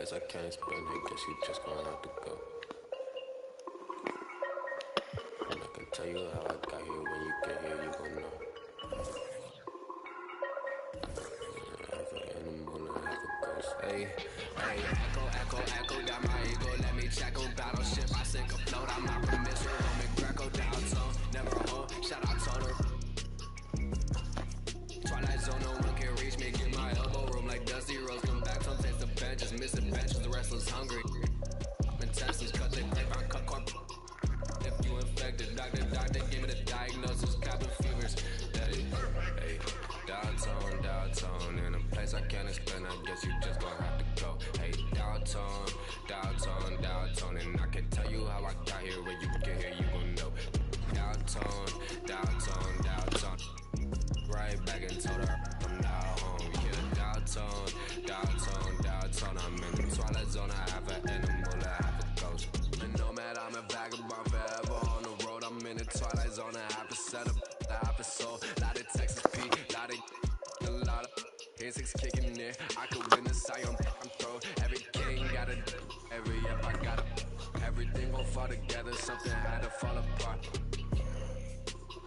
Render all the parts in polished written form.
place I can't explain it, guess you just gonna have to go. And I can tell you how I got here. When you get here, you gon' know. Have an animal and have a ghost. Hey, hey, echo, down my ego. Let me check on battleship. I sink afloat. I'm not permission. Roman Greco down zone. Never a hoe. Shout out Total. Twilight zone, no one can reach me. Get my elbow room like Dusty Rose. Come back, some taste the benches. Missing benches, the wrestlers hungry. Intestines cut, they play round, cut corp. If you infected, doctor, give me the diagnosis. Cabin fevers. Hey, downtown, in a place I can't explain. I guess you just gonna have to go. Hey, downtown, and I can tell you how I got here. When you get here, you gon' know. Downtown. Right back and told her I'm now home. Yeah, downtown. I'm in the twilight zone. I have an animal, I have a ghost. And nomad, I'm a vagabond forever on the road. I'm in the twilight zone. I have to set up, I have a soul. Lot of Texas P, a lot of K6 kicking in. I could win the Zion, I'm throw. Every king got a, every up I got a. Everything gon' fall together. Something had to fall apart.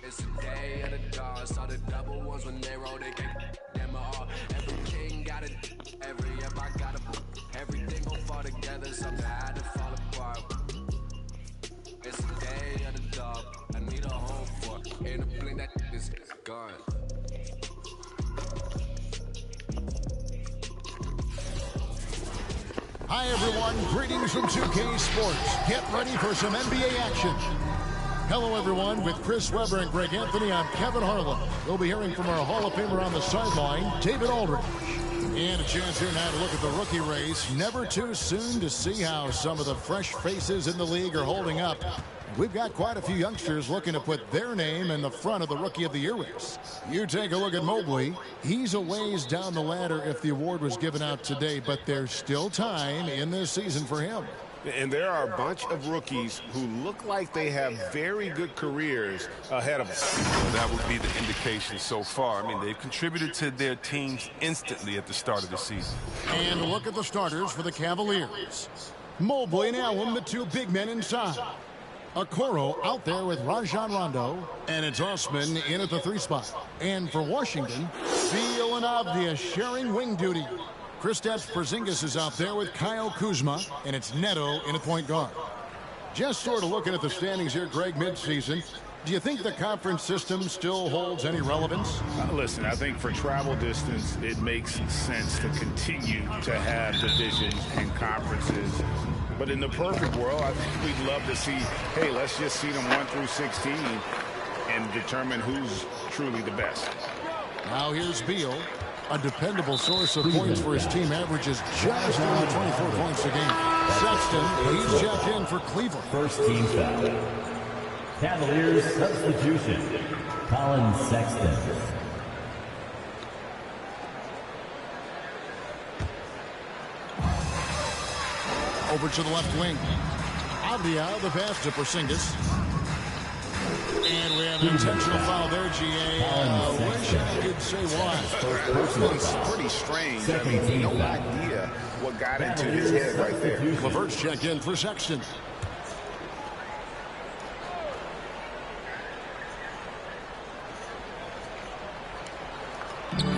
It's the day of the dog. Saw the double ones when they roll, they get them all. Every king got it, every up I got a. Everything gon' fall together, something had to fall apart. It's the day of the dog. I need a home for. In a blink that is gone. Hi everyone, greetings from 2K Sports. Get ready for some NBA action. Hello, everyone. With Chris Webber and Greg Anthony, I'm Kevin Harlan. We'll be hearing from our Hall of Famer on the sideline, David Aldridge. And a chance here now to look at the rookie race. Never too soon to see how some of the fresh faces in the league are holding up. We've got quite a few youngsters looking to put their name in the front of the Rookie of the Year race. You take a look at Mobley. He's a ways down the ladder if the award was given out today, but there's still time in this season for him. And there are a bunch of rookies who look like they have very good careers ahead of us. Well, that would be the indication so far. I mean, they've contributed to their teams instantly at the start of the season. And a look at the starters for the Cavaliers. Mobley and Allen, the two big men inside. Okoro out there with Rajon Rondo. And it's Osman in at the 3 spot. And for Washington, Beal and Avdia sharing wing duty. Kristaps Porzingis is out there with Kyle Kuzma, and it's Neto in a point guard. Just sort of looking at the standings here, Greg, midseason. Do you think the conference system still holds any relevance? Listen, I think for travel distance, it makes sense to continue to have divisions and conferences. But in the perfect world, I think we'd love to see, hey, let's just see them 1 through 16 and determine who's truly the best. Now here's Beal. A dependable source of points for his team, averages just under 24 points a game. Sexton, he's checked in for Cleveland. First team foul. Cavaliers substitution. Colin Sexton. Over to the left wing. Avdia, the pass to Porzingis. And we have an intentional foul there, GA. Wish I could say why. It's pretty strange. I mean, no idea what got into his head right there. LeVert's check in for Sexton.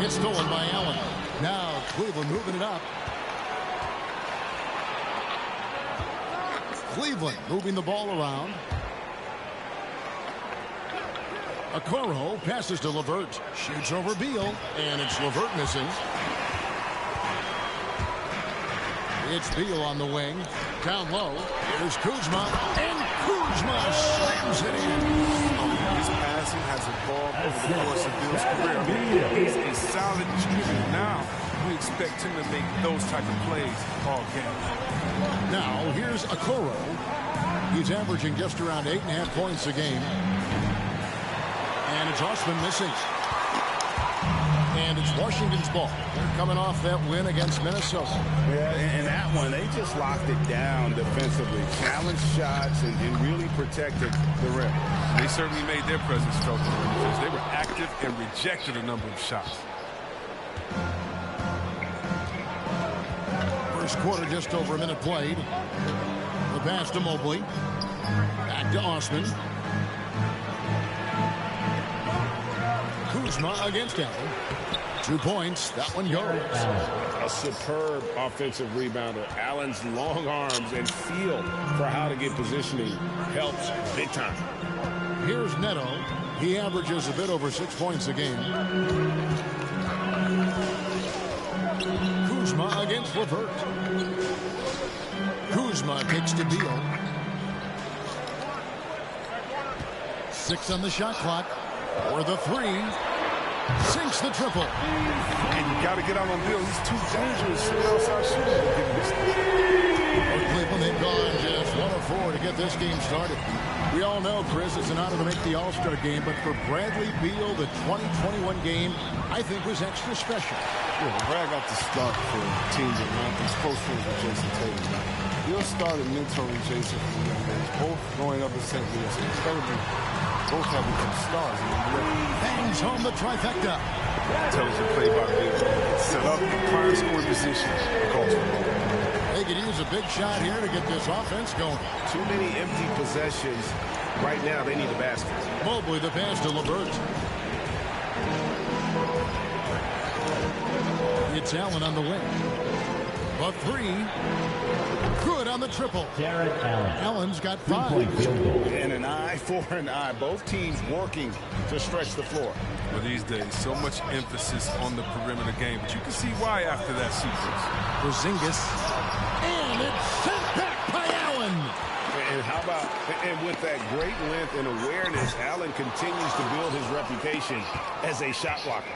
It's stolen by Allen. Now Cleveland moving it up. Cleveland moving the ball around. Okoro passes to LeVert. Shoots over Beal. And it's LeVert missing. It's Beal on the wing. Down low. Here's Kuzma. And Kuzma slams it in. His passing has evolved over the course of Beal's career. He's a solid distributor now. We expect him to make those type of plays all game. Now, here's Okoro. He's averaging just around 8.5 points a game. And it's Osman missing. And it's Washington's ball. They're coming off that win against Minnesota. Yeah, and that one, they just locked it down defensively. Challenged shots and really protected the rim. They certainly made their presence felt in the rim because they were active and rejected a number of shots. First quarter, just over a minute played. The pass to Mobley. Back to Osman. Kuzma against Allen. 2 points. That one goes. A superb offensive rebounder. Allen's long arms and feel for how to get positioning helps big time. Here's Neto. He averages a bit over 6 points a game. Kuzma against LeVert. Kuzma kicks to Beal. 6 on the shot clock. For the 3. Sinks the triple. And you got to get out on Beal. He's too dangerous to be outside shooting. Cleveland had gone just 1 of 4 to get this game started. We all know, Chris, it's an honor to make the All-Star game, but for Bradley Beal, the 2021 game, I think, was extra special. Yeah, Brad got the start for teams that want these close friends with Jason Tatum. Beal started mentoring Jason from the young age, both growing up in St. Louis, incredibly. Both have become stars in the NBA. Bangs home the trifecta. Intelligent play by Beal. Set up in prime scoring position across the ball. They could use a big shot here to get this offense going. Too many empty possessions. Right now, they need a basket. Mobley, the pass to LeVert. It's Allen on the wing. The 3. Good on the triple. Jarrett Allen. Allen's got 5. 3-point field goal. And an eye for an eye. Both teams working to stretch the floor. Well, these days, so much emphasis on the perimeter game, but you can see why after that sequence. Porzingis. And it's sent back by Allen. And how about, and with that great length and awareness, Allen continues to build his reputation as a shot blocker.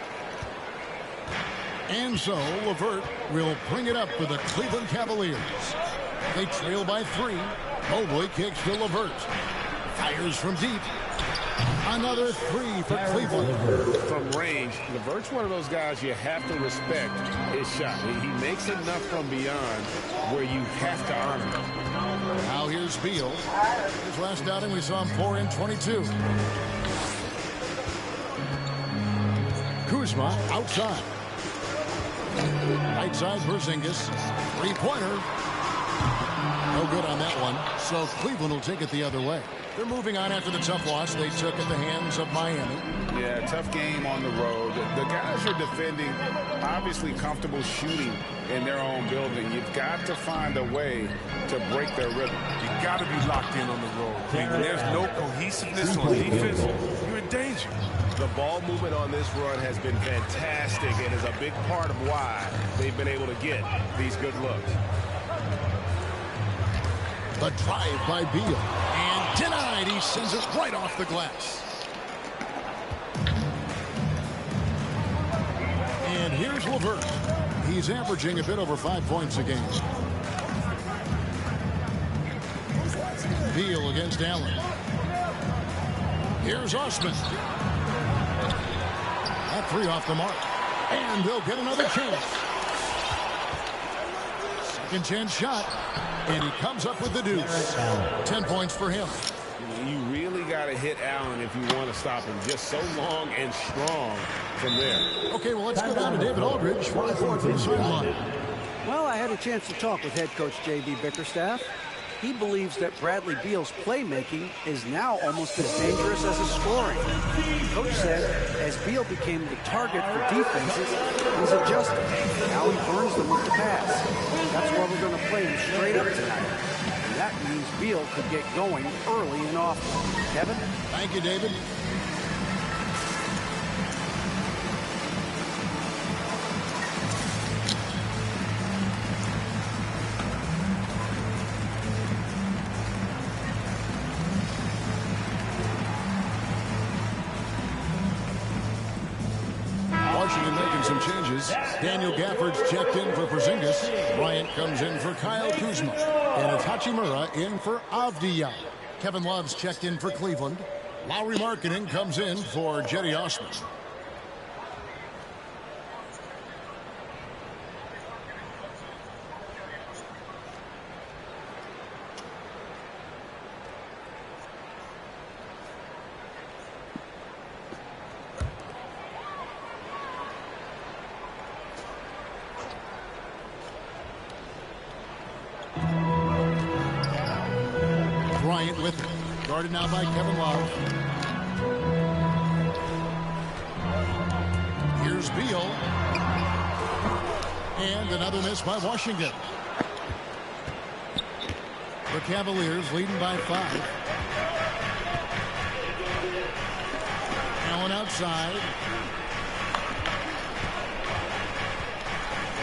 And so LeVert will bring it up for the Cleveland Cavaliers. They trail by 3. Mobley kicks to LeVert. Fires from deep. Another 3 for Cleveland. From range, LeVert's one of those guys you have to respect his shot. He makes enough from beyond where you have to honor him. Now here's Beal. His last outing, we saw him 4 in 22. Kuzma outside. Right side, Porzingis. 3-pointer. No good on that one. So Cleveland will take it the other way. They're moving on after the tough loss they took at the hands of Miami. Yeah, tough game on the road. The guys are defending, obviously comfortable shooting in their own building. You've got to find a way to break their rhythm. You got to be locked in on the road. I mean, when there's no cohesiveness on defense, you're in danger. The ball movement on this run has been fantastic and is a big part of why they've been able to get these good looks. The drive by Beal. And denied. He sends it right off the glass. And here's LeVert. He's averaging a bit over 5 points a game. Beal against Allen. Here's Osman. That 3 off the mark. And they'll get another chance. Second chance shot. And he comes up with the deuce. 10 points for him. You really got to hit Allen if you want to stop him. Just so long and strong from there. Okay, well, let's go down to David Aldridge for a report from the sideline. Well, I had a chance to talk with head coach J.B. Bickerstaff. He believes that Bradley Beal's playmaking is now almost as dangerous as his scoring. Coach said as Beal became the target for defenses, he's adjusting. Now he burns them with the pass. That's why we're going to play him straight up tonight. And that means Beal could get going early and often. Kevin? Thank you, David. Washington making some changes. Daniel Gafford's checked in for Porzingis. Bryant comes in for Kyle Kuzma. And it's Hachimura in for Avdija. Kevin Love's checked in for Cleveland. Lowry Markkanen comes in for Jetty Osman. with it. Guarded now by Kevin Love. Here's Beal. And another miss by Washington. The Cavaliers leading by 5. Allen outside.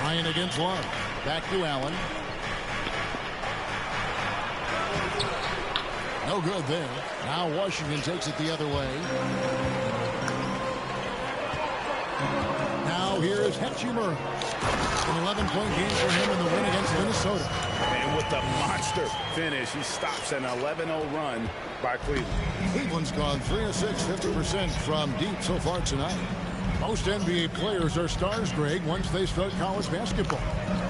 Ryan against Love. Back to Allen. No good there. Now Washington takes it the other way. Now here's Hetchimer. An 11-point game for him in the win against Minnesota. And with the monster finish, he stops an 11-0 run by Cleveland. Cleveland's gone 3 of 6, 50% from deep so far tonight. Most NBA players are stars, Greg, once they start college basketball.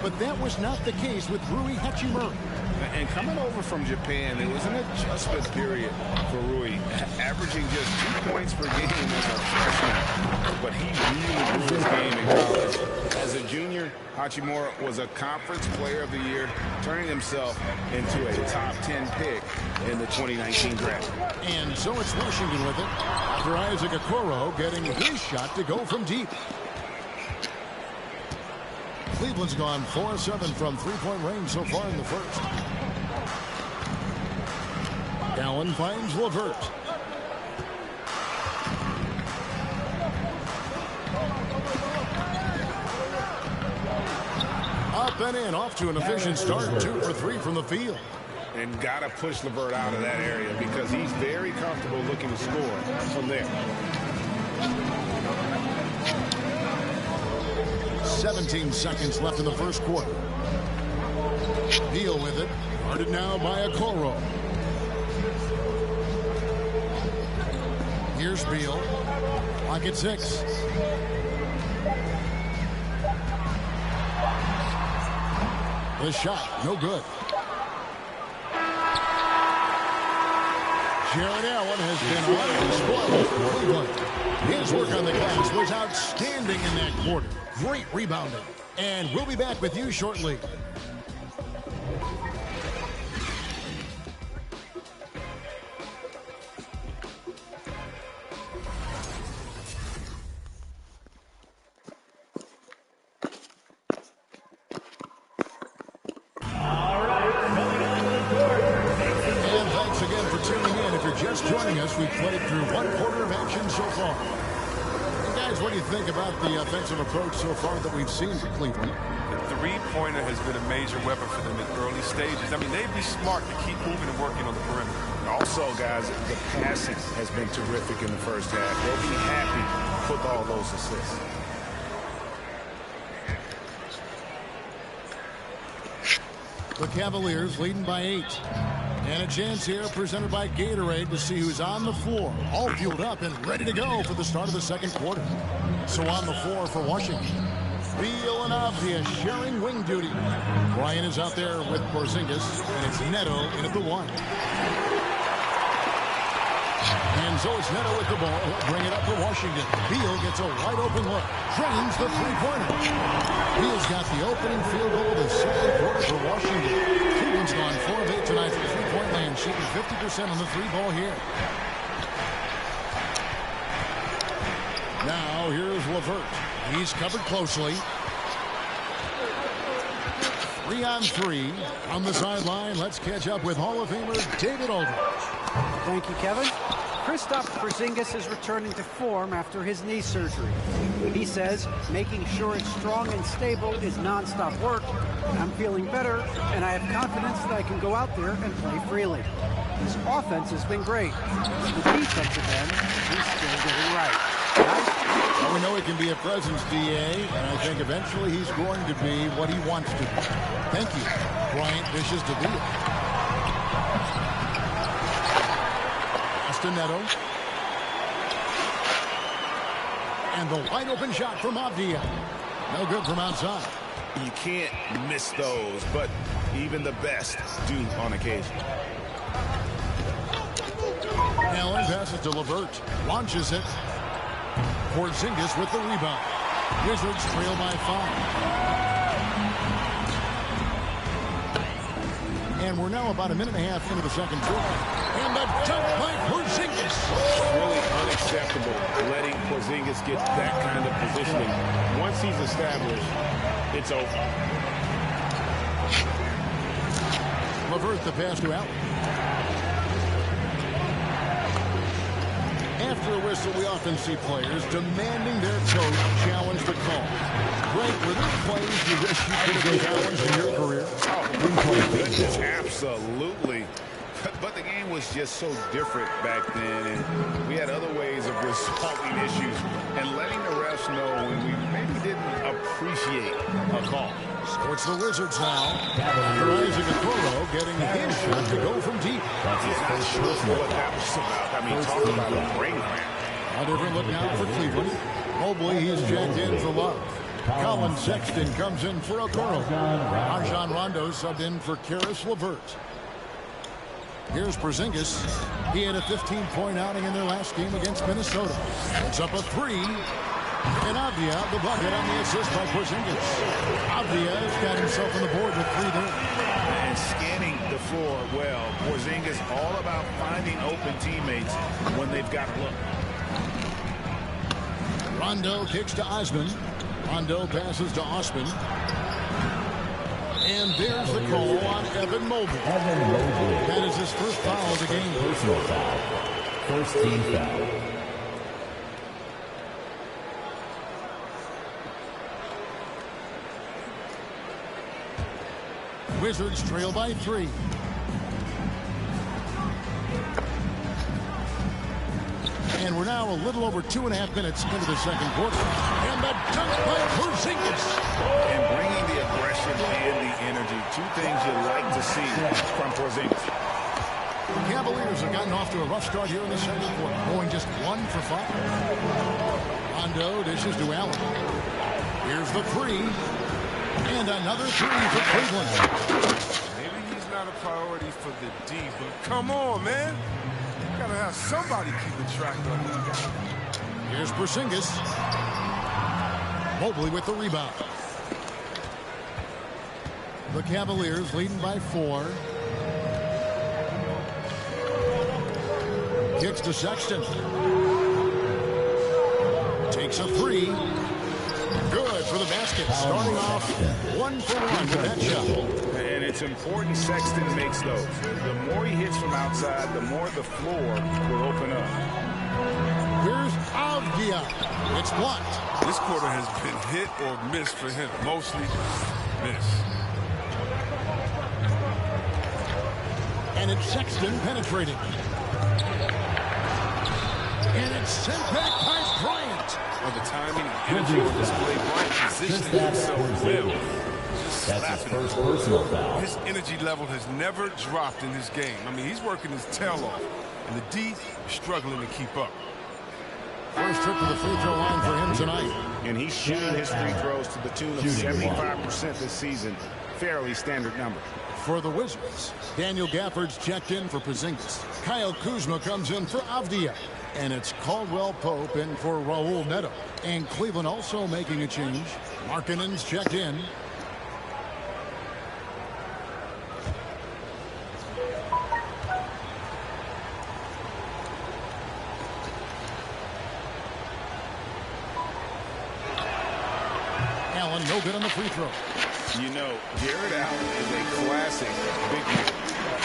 But that was not the case with Rui Hachimura. And coming over from Japan, it was an adjustment period for Rui, averaging just 2 points per game as a freshman. But he really grew his game in college. As a junior, Hachimura was a conference player of the year, turning himself into a top 10 pick in the 2019 draft. And so it's Washington with it, after Isaac Okoro getting his shot to go from deep. Cleveland's gone 4 of 7 from three-point range so far in the first. Allen finds LeVert. Up and in, off to an efficient start. 2 for 3 from the field. And got to push LeVert out of that area because he's very comfortable looking to score from there. 17 seconds left in the first quarter. Beal with it. Guarded now by Okoro. Here's Beal. Clock at 6. The shot, no good. Jared Allen has been on display for Cleveland. His work on the glass was outstanding in that quarter. Great rebounding. And we'll be back with you shortly. We've played through 1 quarter of action so far. And guys, what do you think about the offensive approach so far that we've seen for Cleveland? The three-pointer has been a major weapon for them in early stages. I mean, they'd be smart to keep moving and working on the perimeter. Also, guys, the passing has been terrific in the first half. They'll be happy with all those assists. The Cavaliers leading by 8. And a chance here presented by Gatorade to see who's on the floor. All fueled up and ready to go for the start of the second quarter. So on the floor for Washington, Beal and Avdia sharing wing duty. Bryant is out there with Porzingis, and it's Neto in at the 1. And so it's Neto with the ball. He'll bring it up for Washington. Beal gets a wide open look. Drains the three-pointer. Beal's got the opening field goal of the second quarter for Washington. Cleveland's gone 4 of 8 tonight from the three-point land, shooting 50% on the 3-ball here. Now here's LeVert. He's covered closely. 3 on 3 on the sideline. Let's catch up with Hall of Famer David Aldridge. Thank you, Kevin. Kristaps Porzingis is returning to form after his knee surgery. He says making sure it's strong and stable is nonstop work. I'm feeling better, and I have confidence that I can go out there and play freely. His offense has been great. The defensive end, he's still getting right. Well, we know he can be a presence, DA, and I think eventually he's going to be what he wants to be. Thank you. Bryant dishes to Beal. Neto. And the wide open shot from Avdia. No good from outside. You can't miss those, but even the best do on occasion. Allen passes to LeVert. Launches it. Porzingis with the rebound. Wizards trail by 5. And And we're now about a minute and a half into the second quarter. And the dunk by Porzingis. Really unacceptable letting Porzingis get that kind of positioning. Once he's established, it's over. LeVert the pass to Allen. After a whistle, we often see players demanding their coach challenge the call. Greg, were there plays you wish you could have been challenged in your career? Oh, goodness, absolutely. But the game was just so different back then, and we had other ways of resolving issues and letting the refs know when we maybe didn't appreciate a call. So it's the Wizards now. Isaac Okoro getting his shot to go from deep. Not sure what that was about. I mean, talk about a brain cramp. A different look now for Cleveland. Mobley, he's checked in for Love. Colin Sexton comes in for Okoro. Rajon Rondo subbed in for Karis LeVert. Here's Porzingis. He had a 15-point outing in their last game against Minnesota. It's up a three. And Avdia, the bucket on the assist by Porzingis. Avdia has got himself on the board with three there. And scanning the floor well. Porzingis all about finding open teammates when they've got a look. Rondo kicks to Osman. Rondo passes to Osman. And there's the call on Evan Mobley. That is his first foul of the game. Personal foul. First team foul. Wizards trail by 3. And we're now a little over 2.5 minutes into the second quarter. And the dunk by Porzingis. And bringing the aggression and the energy. Two things you like to see from Porzingis. The Cavaliers have gotten off to a rough start here in the second quarter, going just 1 for 5. Rondo dishes to Allen. Here's the three. And another three for Cleveland. Maybe he's not a priority for the D, but come on, man. You gotta have somebody keeping track of him. Here's Porzingis. Mobley with the rebound. The Cavaliers leading by 4. Kicks to Sexton. Takes a three. Good for the basket. Starting off 1 for 1 with that shot. And it's important Sexton makes those. The more he hits from outside, the more the floor will open up. Here's Avdia. It's blocked. This quarter has been hit or miss for him. Mostly miss. And it's Sexton penetrating. And it's sent back by Bryant. On the timing and energy on display, Bryant positioning himself well. That's his first personal foul. His energy level has never dropped in this game. I mean, he's working his tail off, and the D is struggling to keep up. First trip to the free throw line for him tonight. And he's shooting his free throws to the tune of 75% this season. Fairly standard number. For the Wizards, Daniel Gafford's checked in for Porzingis. Kyle Kuzma comes in for Avdia. And it's Caldwell Pope in for Raul Neto. And Cleveland also making a change. Markkanen's checked in. Allen, no good on the free throw. You know, Jared Allen is a classic big man.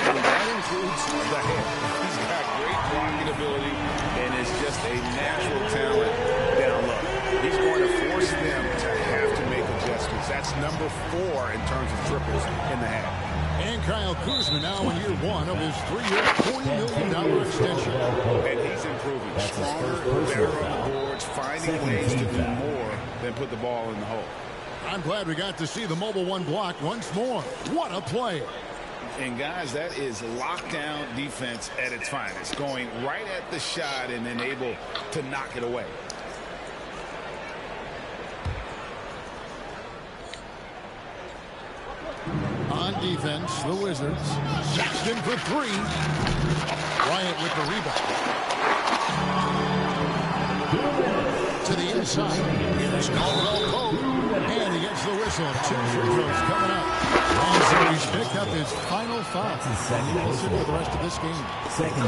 And that includes the head. He's got great blocking ability and is just a natural talent down low. He's going to force them to have to make adjustments. That's number 4 in terms of triples in the half. And Kyle Kuzma now in year 1 of his 3-year, $40 million extension. And he's improving. Stronger, better on the boards, finding ways to do more than put the ball in the hole. I'm glad we got to see the mobile one block once more. What a play. And guys, that is lockdown defense at its finest. Going right at the shot and then able to knock it away. On defense, the Wizards. Sexton for 3. Bryant with the rebound. To the inside. Here's Caldwell Pope. And he gets the whistle. 2 free throws coming up. And so he has picked up his final foul. He will sit for the rest of this game.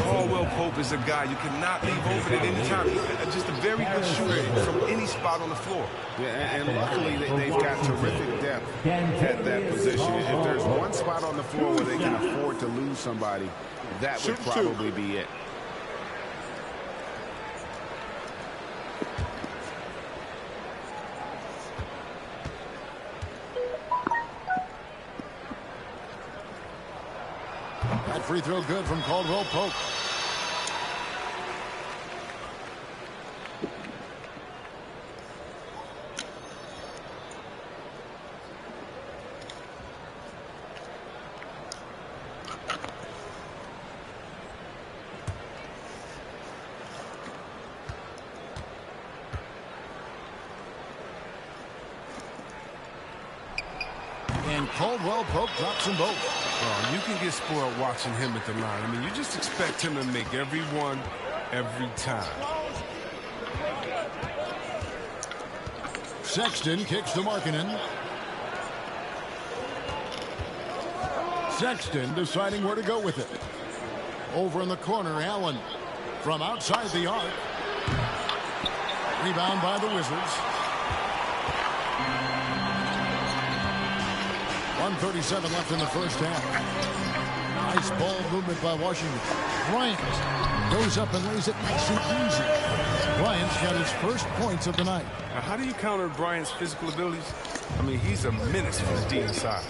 Caldwell Pope is a guy you cannot leave open at any time. Just a very good shooter from any spot on the floor. Yeah, and luckily they've got terrific depth at that position. If there's one spot on the floor where they can afford to lose somebody, that would probably be it. That free throw good from Caldwell Pope. And Caldwell Pope drops them both. Oh, you can get spoiled watching him at the line. I mean, you just expect him to make every one, every time. Sexton kicks to Markkanen. Sexton deciding where to go with it. Over in the corner, Allen from outside the arc. Rebound by the Wizards. 1:37 left in the first half. Nice ball movement by Washington. Bryant goes up and lays it nice and easy. Bryant's got his first points of the night. Now, how do you counter Bryant's physical abilities? I mean, he's a menace for the D inside.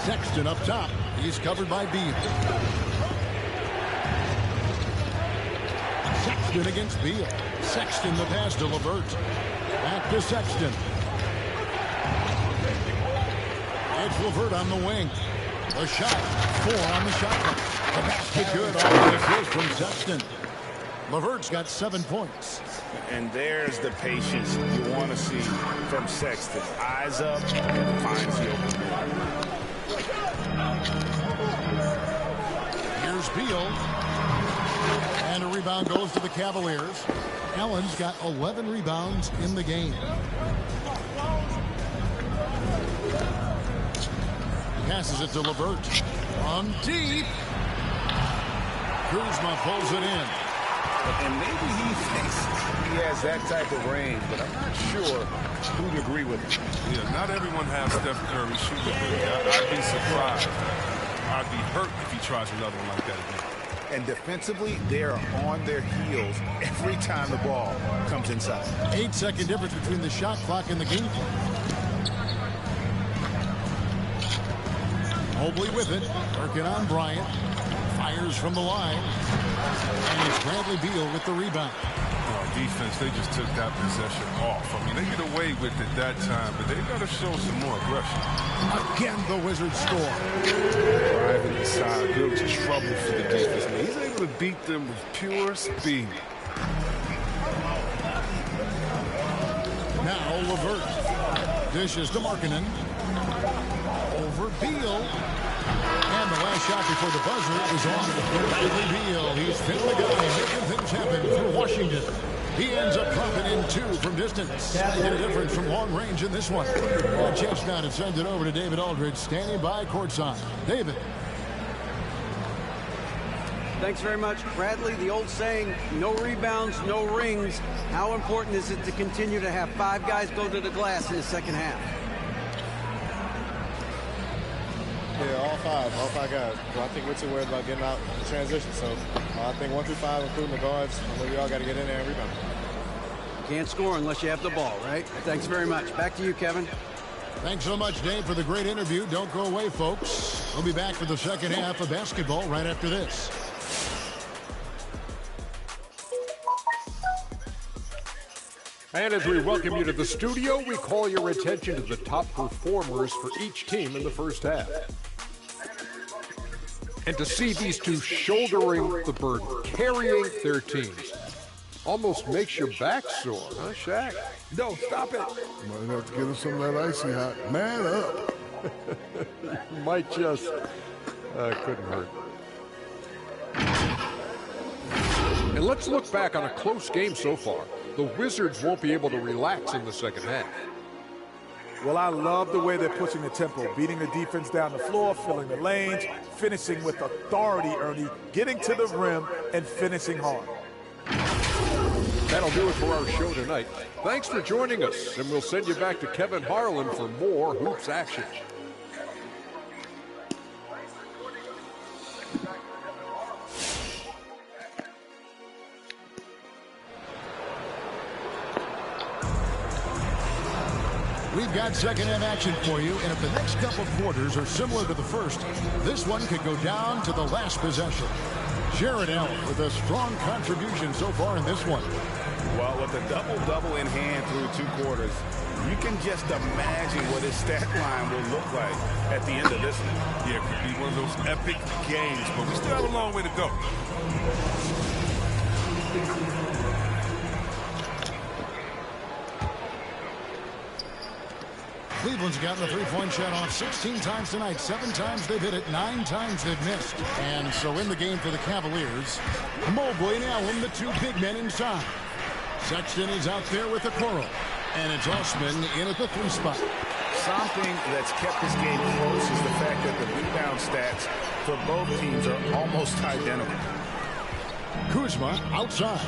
Sexton up top. He's covered by Beal. Sexton against Beal. Sexton the pass to LeVert. Back to Sexton. It's LeVert on the wing. The shot. 4 on the shot clock. The basket good. All the assist from Sexton. LeVert's got 7 points. And there's the patience you want to see from Sexton. Eyes up and finds the open man. Here's Beal. And a rebound goes to the Cavaliers. Allen's got 11 rebounds in the game. Passes it to LeVert. On deep. Kuzma pulls it in. And maybe he thinks he has that type of range, but I'm not sure who'd agree with him. Yeah, not everyone has Steph Curry shooting ability. I'd be surprised. I'd be hurt if he tries another one like that again. And defensively, they're on their heels every time the ball comes inside. 8-second difference between the shot clock and the game clock. Mobley with it. Working on Bryant. Fires from the line. And it's Bradley Beal with the rebound. Defense, they just took that possession off. I mean, they get away with it that time, but they've got to show some more aggression. Again, the Wizards score. Driving inside builds trouble for the defense. Man, he's able to beat them with pure speed. Now LeVert. Dishes to Markkanen. Over Beal. And the last shot before the buzzer is on. Bradley Beal. He's been the guy making things happen for Washington. He ends up dropping in 2 from distance. Get a difference from long range in this one. A chance now to send it over to David Aldridge, standing by courtside. David. Thanks very much, Bradley. The old saying, no rebounds, no rings. How important is it to continue to have 5 guys go to the glass in the second half? Yeah, all five guys. I think we're too worried about getting out in transition. So I think 1 through 5, including the guards, we all got to get in there and rebound. Can't score unless you have the ball, right? Thanks very much. Back to you, Kevin. Thanks so much, Dave, for the great interview. Don't go away, folks. We'll be back for the second half of basketball right after this. And as we welcome you to the studio, we call your attention to the top performers for each team in the first half. And to see these two shouldering the burden, carrying their teams, almost makes your back sore, huh, Shaq? No, stop it. Might have to get him some of that icy hot. Man up. Might just, couldn't hurt. And let's look back on a close game so far. The Wizards won't be able to relax in the second half. Well, I love the way they're pushing the tempo, beating the defense down the floor, filling the lanes, finishing with authority, Ernie, getting to the rim and finishing hard. That'll do it for our show tonight. Thanks for joining us, and we'll send you back to Kevin Harlan for more hoops action. We've got second-half action for you, and if the next couple quarters are similar to the first, this one could go down to the last possession. Jared Allen with a strong contribution so far in this one. Well, with a double-double in hand through 2 quarters, you can just imagine what his stat line will look like at the end of this one. Yeah, it could be one of those epic games, but we still have a long way to go. Cleveland's gotten the three-point shot off 16 times tonight. 7 times they've hit it, 9 times they've missed. And so in the game for the Cavaliers, Mobley and Allen, the 2 big men inside. Sexton is out there with Okoro. And it's Osman in at the 3 spot. Something that's kept this game close is the fact that the rebound stats for both teams are almost identical. Kuzma outside.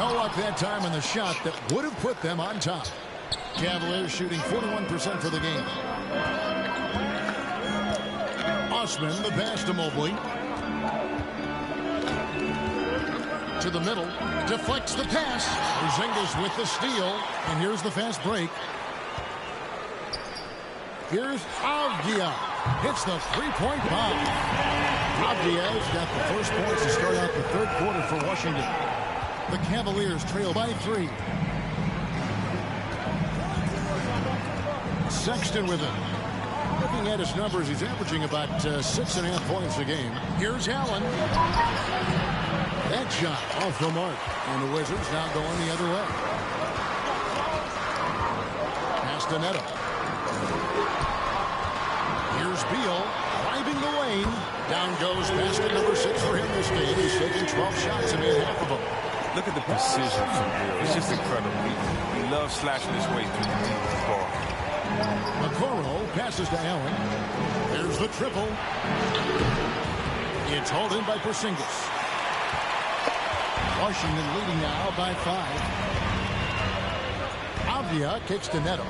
No luck that time on the shot that would have put them on top. Cavaliers shooting 41% for the game. Osman, the pass to Mobley. To the middle. Deflects the pass. Porzingis with the steal. And here's the fast break. Here's Avdia. Hits the 3-point bomb. Avdia's got the first points to start out the 3rd quarter for Washington. The Cavaliers trail by 3. Sexton with it. Looking at his numbers, he's averaging about 6.5 points a game. Here's Allen. That shot off the mark. And the Wizards now going the other way. Pass to Neto. Here's Beal driving the lane. Down goes basket number 6 for him this game. He's taking 12 shots and made half of them. Look at the precision from Beal. It's just incredible. He loves slashing his way through the deep ball. Okoro passes to Allen. There's the triple. It's hauled in by Porzingis. Washington leading now by 5. Avdia kicks to Neto.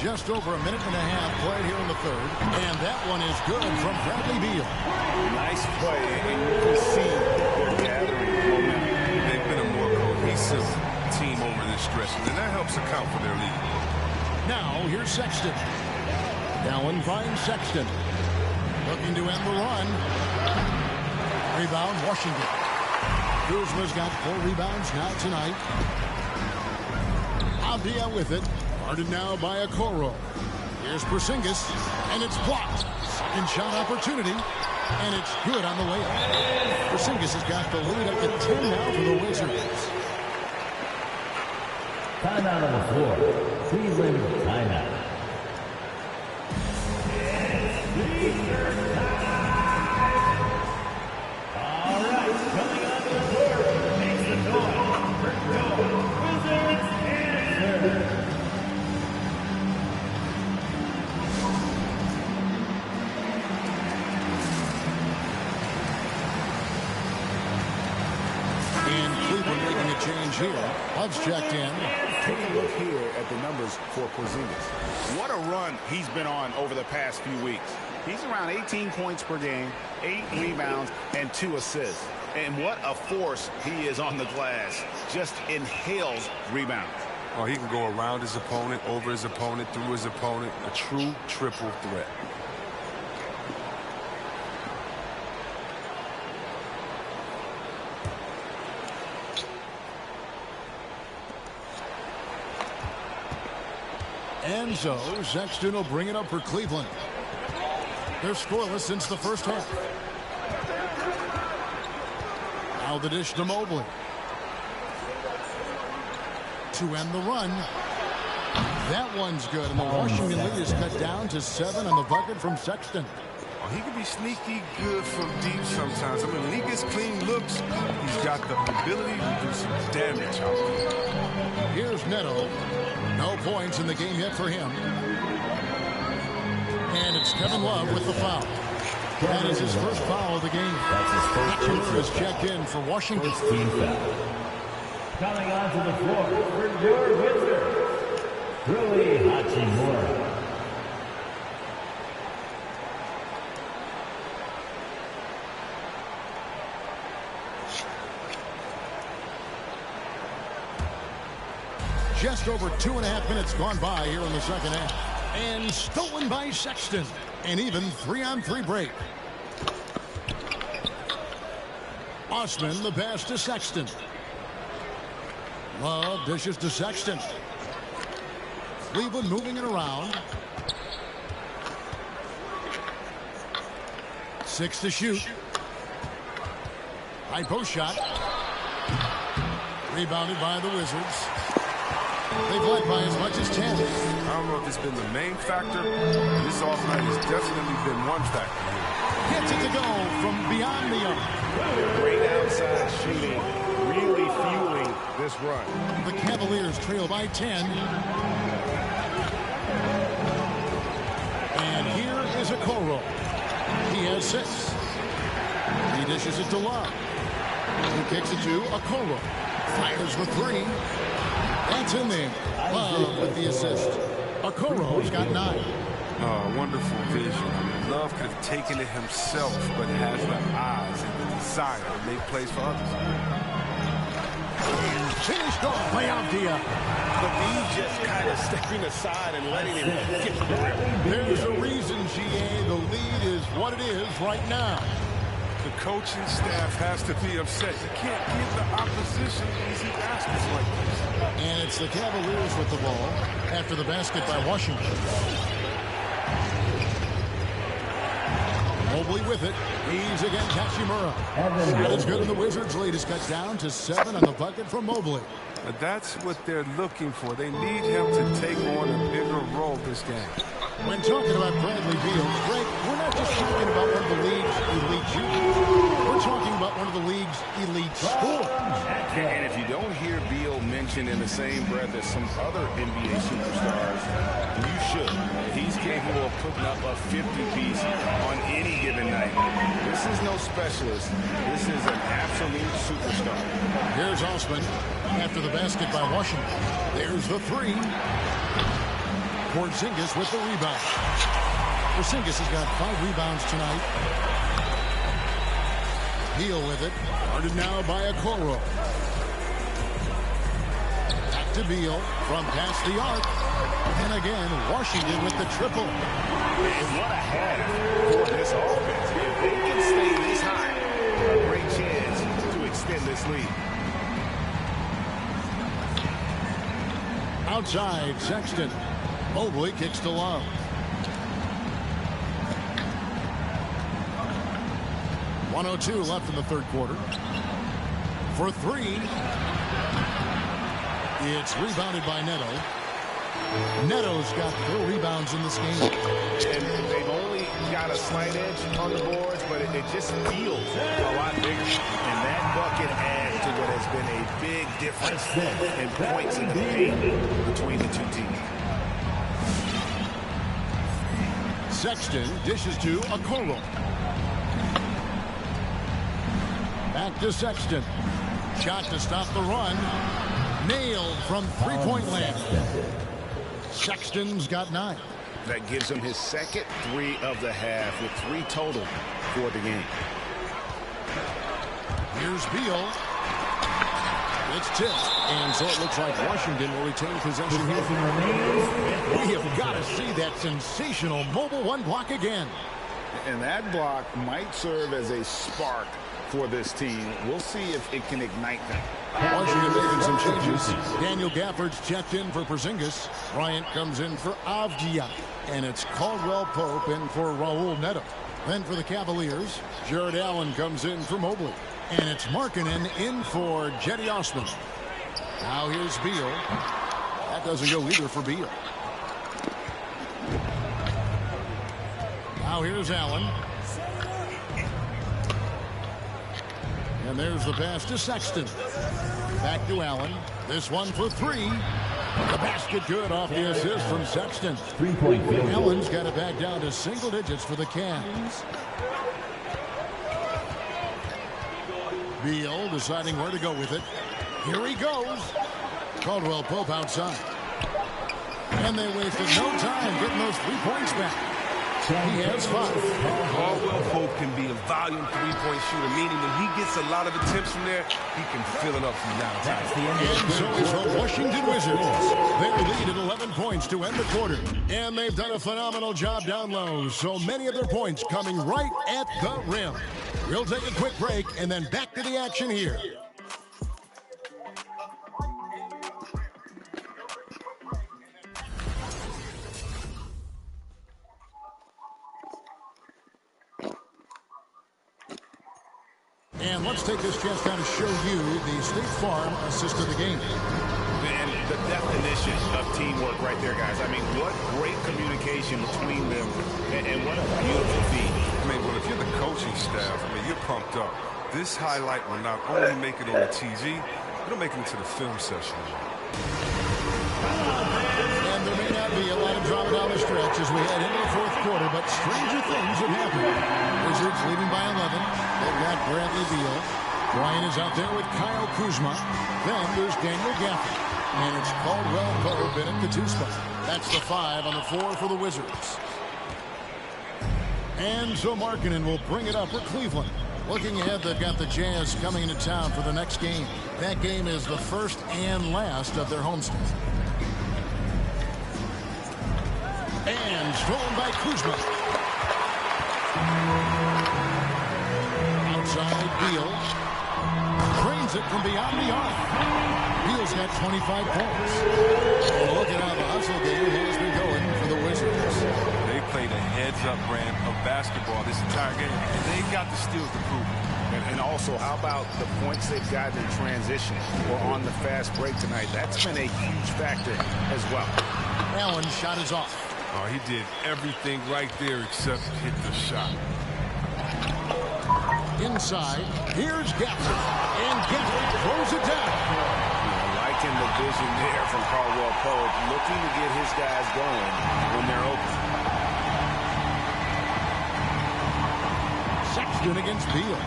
Just over a minute and a half played here in the 3rd. And that one is good from Bradley Beal. Nice play, and you can see they're gathering momentum. They've been a more cohesive team over this stretch, and that helps account for their lead. Now, here's Sexton. Allen finds Sexton. Looking to end the run. Rebound, Washington. Kuzma's got 4 rebounds now tonight. Avdia with it. Guarded now by Okoro. Here's Porzingis, and it's blocked. Second shot opportunity, and it's good on the way up. Porzingis has got the lead up to 10 now for the Wizards. Timeout on the floor. Cleveland timeout. All right, coming on the floor, makes the noise. Wizards answer. Change here. Love's checked in. Take a look here at the numbers for Porzingis. What a run he's been on over the past few weeks. He's around 18 points per game, 8 rebounds, and 2 assists. And what a force he is on the glass. Just inhales rebounds. Oh, he can go around his opponent, over his opponent, through his opponent. A true triple threat. And so, Sexton will bring it up for Cleveland. They're scoreless since the first half. Now the dish to Mobley. To end the run. That one's good, and the Washington lead is cut down to 7 on the bucket from Sexton. He can be sneaky good from deep sometimes. I mean, when he gets clean looks, he's got the ability to do some damage out there. Here's Neto. No points in the game yet for him. And it's Kevin Love with the foul. That is his first foul of the game. Hachimura is checked in for Washington. Team foul. Coming onto the floor for your Wizards, Rui Hachimura. Just over 2.5 minutes gone by here in the second half. And stolen by Sexton. An even 3-on-3 break. Osman, the pass to Sexton. Love dishes to Sexton. Cleveland moving it around. 6 to shoot. High post shot. Rebounded by the Wizards. They've led by as much as 10. I don't know if it's been the main factor. This off night has definitely been one factor here. Gets it to go from beyond the arc. Great outside shooting, really fueling this run. The Cavaliers trail by 10. And here is Okoro. He has 6. He dishes it to Love. He kicks it to Okoro. Fires the 3. That's in there. Love with the assist. Okoro's got 9. Oh, wonderful vision. I mean, Love could have taken it himself, but has the eyes and the desire to make plays for others. And finished off by Avdia. But he's just kind of stepping aside and letting him get the rim. There's a reason, GA. The lead is what it is right now. The coaching staff has to be upset. You can't give the opposition easy baskets like this. And it's the Cavaliers with the ball after the basket by Washington. Mobley with it. He's against Hachimura. That is good, and the Wizards' lead is cut down to 7 on the bucket from Mobley. But that's what they're looking for. They need him to take on a bigger role this game. When talking about Bradley Beal, Greg, we're not just talking about one of the league's elite shooters. We're talking about one of the league's elite scorers. And if you don't hear Beal mentioned in the same breath as some other NBA superstars, you should. He's capable of putting up a 50-piece on any given night. This is no specialist. This is an absolute superstar. Here's Osman after the basket by Washington. There's the 3. Porzingis with the rebound. Porzingis has got 5 rebounds tonight. Beal with it. Guarded now by Okoro. Back to Beal from past the arc. And again, Washington with the triple. And what a half for this offense. If they can stay this high, a great chance to extend this lead. Outside, Sexton. Mobley kicks to Love. .102 left in the third quarter. For 3. It's rebounded by Neto. Neto's got 4 rebounds in this game. And they've only got a slight edge on the boards, but it just feels a lot bigger. And that bucket adds to what has been a big difference in points in the paint between the two teams. Sexton dishes to Okoro. Back to Sexton. Shot to stop the run. Nailed from three-point land. Sexton's got 9. That gives him his second 3 of the half with 3 total for the game. Here's Beal. It's tipped. And so it looks like Washington will retain possession here. We have got to see that sensational mobile 1 block again. And that block might serve as a spark for this team. We'll see if it can ignite them. Washington making some changes. Daniel Gafford's checked in for Porzingis. Bryant comes in for Avdia. And it's Caldwell Pope in for Raul Neto. Then for the Cavaliers, Jared Allen comes in for Mobley. And it's Markkanen in for Jetty Osman. Now here's Beal. That doesn't go either for Beal. Now here's Allen. And there's the pass to Sexton. Back to Allen. This one for three. The basket good off the assist from Sexton. 3-point field. Allen's got it back down to single digits for the Cavs. Beal deciding where to go with it. Here he goes. Caldwell Pope outside. And they wasted no time getting those 3 points back. He has 5. Caldwell Pope can be a volume three-point shooter, meaning when he gets a lot of attempts from there, he can fill it up from downtown. And so is the Washington Wizards. They lead at 11 points to end the quarter. And they've done a phenomenal job down low. So many of their points coming right at the rim. We'll take a quick break and then back to the action here. And let's take this chance now to show you the State Farm assist of the game. And the definition of teamwork right there, guys. I mean, what great communication between them, and what a beautiful feat. I mean, well, if you're the coaching staff, I mean, you're pumped up. This highlight will not only make it on the TV, it'll make it into the film session. And there may not be a lot of drama down the stretch as we head into the fourth quarter, but stranger things have happened. Wizards leading by 11. They've got Bradley Beal. Bryant is out there with Kyle Kuzma. Then there's Daniel Gafford. And it's Caldwell Pope in at the 2 spot. That's the 5 on the 4 for the Wizards. And so Markkanen will bring it up for Cleveland. Looking ahead, they've got the Jazz coming into town for the next game. That game is the first and last of their homestand. And stolen by Kuzma. Outside Beal. Trains it from beyond the arc. Beal's got 25 points. And look at how the hustle game has been going for the Wizards. They played a heads-up brand of basketball this entire game, and they got the steals to prove it. And also, how about the points they've gotten in transition or on the fast break tonight? That's been a huge factor as well. Allen shot is off. Oh, he did everything right there except hit the shot. Inside, here's Gafford. And Gafford throws it down. Liking the vision there from Caldwell Pope, looking to get his guys going when they're open. Sexton against Beal.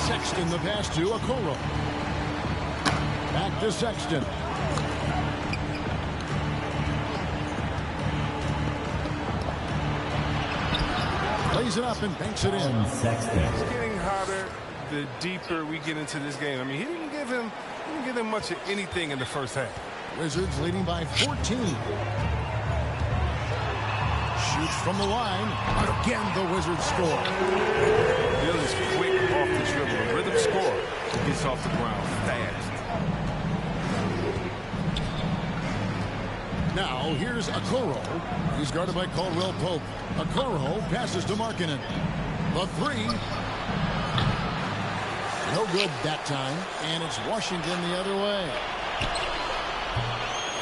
Sexton the pass to Okoro. Back to Sexton. Plays it up and banks it in. It's getting hotter the deeper we get into this game. I mean, he didn't give him much of anything in the first half. Wizards leading by 14. Shoots from the line. Again, the Wizards score. Beal is quick off the dribble. A rhythm score. Gets off the ground fast. Now, here's Okoro. He's guarded by Caldwell Pope. Okoro passes to Markkanen. The 3. No good that time. And it's Washington the other way.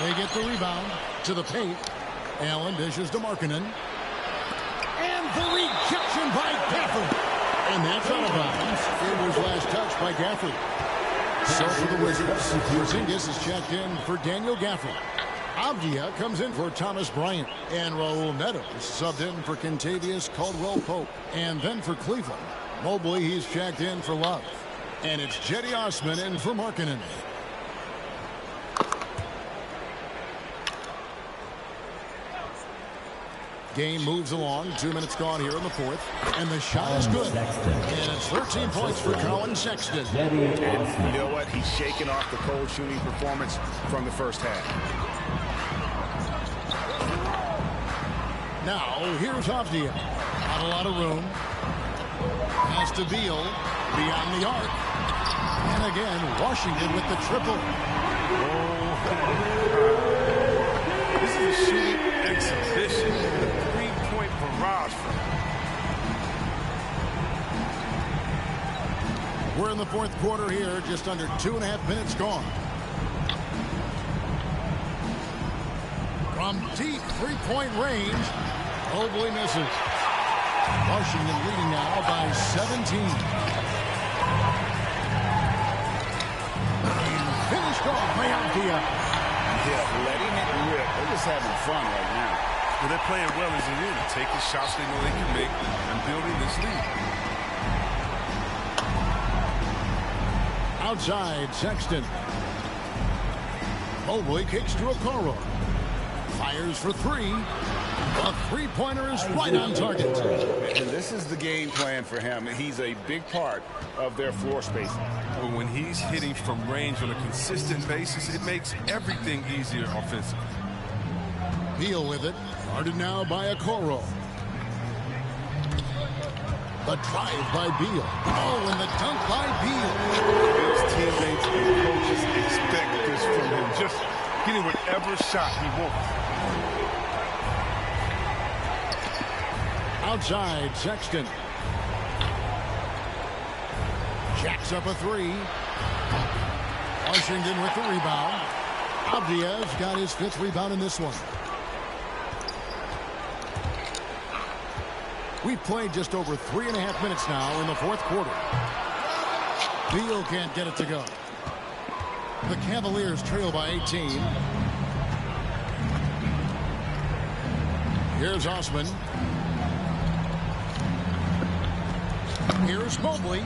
They get the rebound to the paint. Allen dishes to Markkanen. And the rejection by Gafford. And that's out of bounds. It was last touched by Gafford. So for the Wizards, Porzingis is checked in for Daniel Gafford. Avdia comes in for Thomas Bryant. And Raul Neto is subbed in for Kentavious Caldwell Pope. And then for Cleveland, Mobley, he's checked in for Love. And it's Jetty Osman in for Markkanen. Game moves along. 2 minutes gone here in the fourth. And the shot is good. And it's 13 points for Colin Sexton. And you know what? He's shaking off the cold shooting performance from the first half. Now, here's Avdia. Not a lot of room. Pass to Beal. Beyond the arc. And again, Washington with the triple. This is a shooting exhibition. Three-point barrage for him. We're in the fourth quarter here. Just under 2.5 minutes gone. From deep three-point range, Mobley misses. Washington leading now by 17. Avdia. Yeah, letting it rip. They're just having fun right now. Well, they're playing well as it is, taking shots they know they can make and building this lead. Outside, Sexton. Mobley kicks to Okoro. Fires for three. A three-pointer is right on target. And this is the game plan for him. He's a big part of their floor spacing. But when he's hitting from range on a consistent basis, it makes everything easier offensively. Beal with it. Guarded now by Okoro. The drive by Beal. Oh, and the dunk by Beal. His teammates and coaches expect this from him. Just getting whatever shot he wants. Outside, Sexton. Jacks up a three. Washington with the rebound. Avdia's got his 5th rebound in this one. We've played just over 3.5 minutes now in the 4th quarter. Beal can't get it to go. The Cavaliers trail by 18. Here's Osman. Here's Mobley.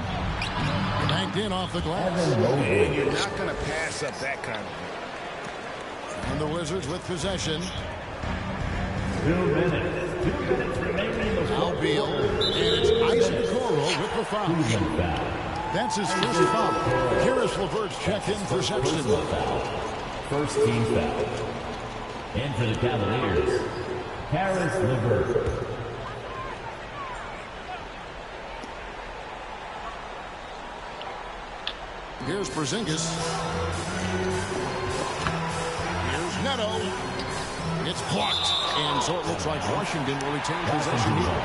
Banked in off the glass. And you're not going to pass up that kind of thing. And the Wizards with possession. 2 minutes. 2 minutes remaining in the Now Beal. And it's Isaac Okoro with the foul. That's his first foul. Karis LeVert's checked in for Sexton. First team foul. And for the Cavaliers, Karis LeVert. Here's Porzingis. Here's Neto. It's blocked. And so it looks like Washington will retain possession here.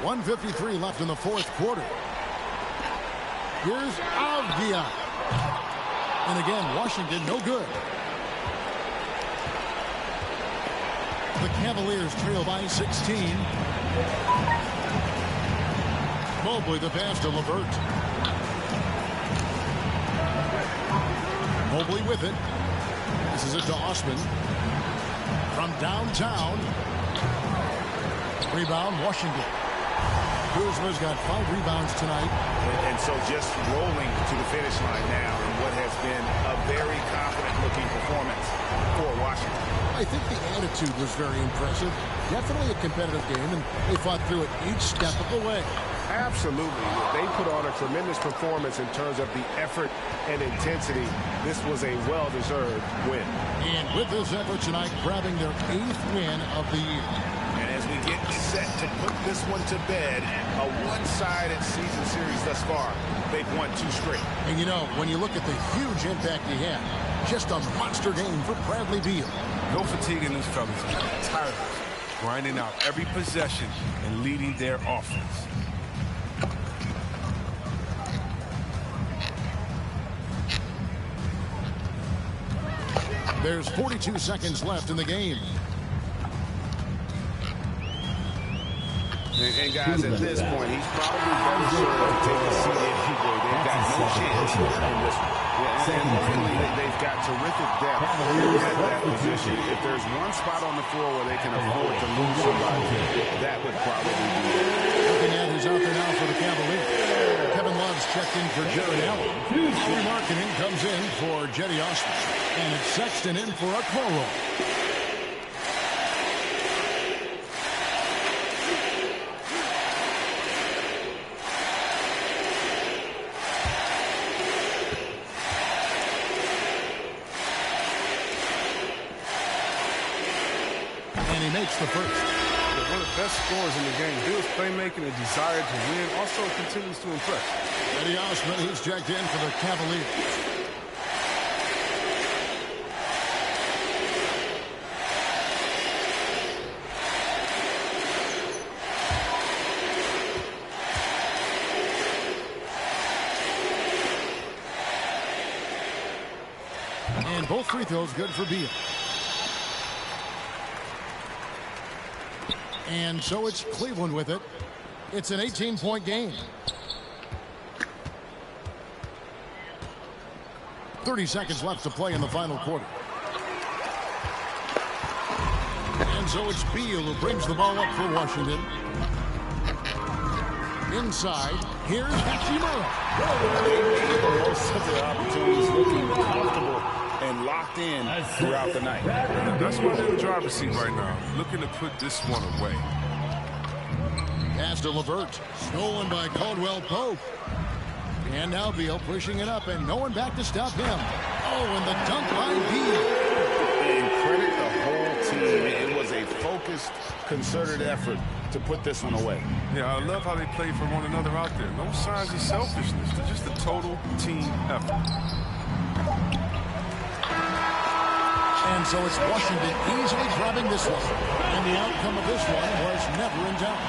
.153 left in the 4th quarter. Here's Avdia. And again, Washington no good. The Cavaliers trail by 16. Mobley the pass to LeVert. Mobley with it. This is it to Osman. From downtown. Rebound, Washington. Kuzma's got 5 rebounds tonight. And so just rolling to the finish line now in what has been a very confident-looking performance for Washington. I think the attitude was very impressive. Definitely a competitive game, and they fought through it each step of the way. Absolutely. They put on a tremendous performance in terms of the effort and intensity. This was a well-deserved win. And with this effort tonight, grabbing their 8th win of the year. And as we get set to put this one to bed, a one-sided season series thus far, they've won 2 straight. And you know, when you look at the huge impact he had, just a monster game for Bradley Beal. No fatigue in these fellas. Tireless, grinding out every possession and leading their offense. There's 42 seconds left in the game. And guys, at this point, he's probably better served to take a seat if he were. They've got no chance in this one. And luckily, they've got terrific depth at that position. If there's one spot on the floor where they can afford to lose somebody, that would probably be it. Looking at who's out there now for the Cavaliers. Kevin Love's checked in for Jared Allen. Marketing comes in for Jetty Osman. And it's Sexton in for Okoro. And he makes the first. One of the best scorers in the game. Bill's playmaking and desire to win also continues to impress. Jetty Osman, he's checked in for the Cavaliers. both free throws good for Beal. And so it's Cleveland with it. It's an 18-point game. 30 seconds left to play in the final quarter. And so it's Beal who brings the ball up for Washington. Inside, here's Hachimura. They made the most of their opportunities, looking comfortable and locked in throughout the night. That's why they're in the driver's seat right now, looking to put this one away. Pass to LeVert, stolen by Caldwell Pope. And now Beal pushing it up, and no one back to stop him. Oh, and the dunk by Beal. And credit the whole team. It was a focused, concerted effort to put this one away. Yeah, I love how they play for one another out there. No signs of selfishness. They're just a total team effort. And so it's Washington easily grabbing this one. And the outcome of this one was never in doubt.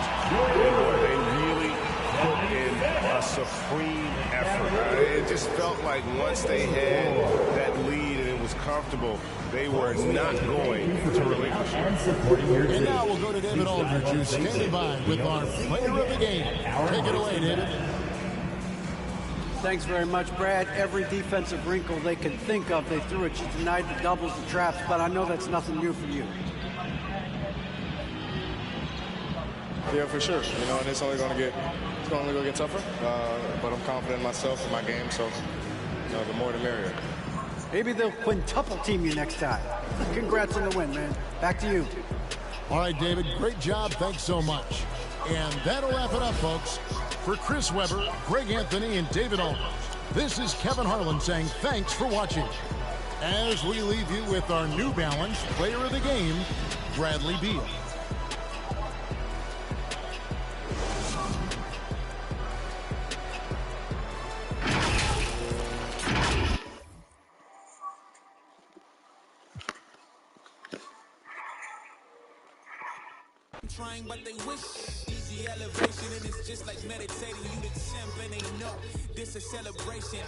They really put in a supreme effort. It just felt like once they had that lead and it was comfortable, they were not going to relinquish it. And now we'll go to David Aldridge, who's standing by with our player of the game. Take it away, David. Thanks very much, Brad. Every defensive wrinkle they could think of, they threw at you tonight, the doubles, the traps, but I know that's nothing new for you. Yeah, for sure. You know, and it's only going to get tougher. But I'm confident in myself and my game, so you know, the more the merrier. Maybe they'll quintuple team you next time. Congrats on the win, man. Back to you. All right, David, great job. Thanks so much. And that'll wrap it up, folks. For Chris Webber, Greg Anthony, and David Aldridge, this is Kevin Harlan saying thanks for watching. As we leave you with our New Balance player of the game, Bradley Beal. Trying, but they wish easy elevation, and it's just like meditating. You the champ, and they know this a celebration.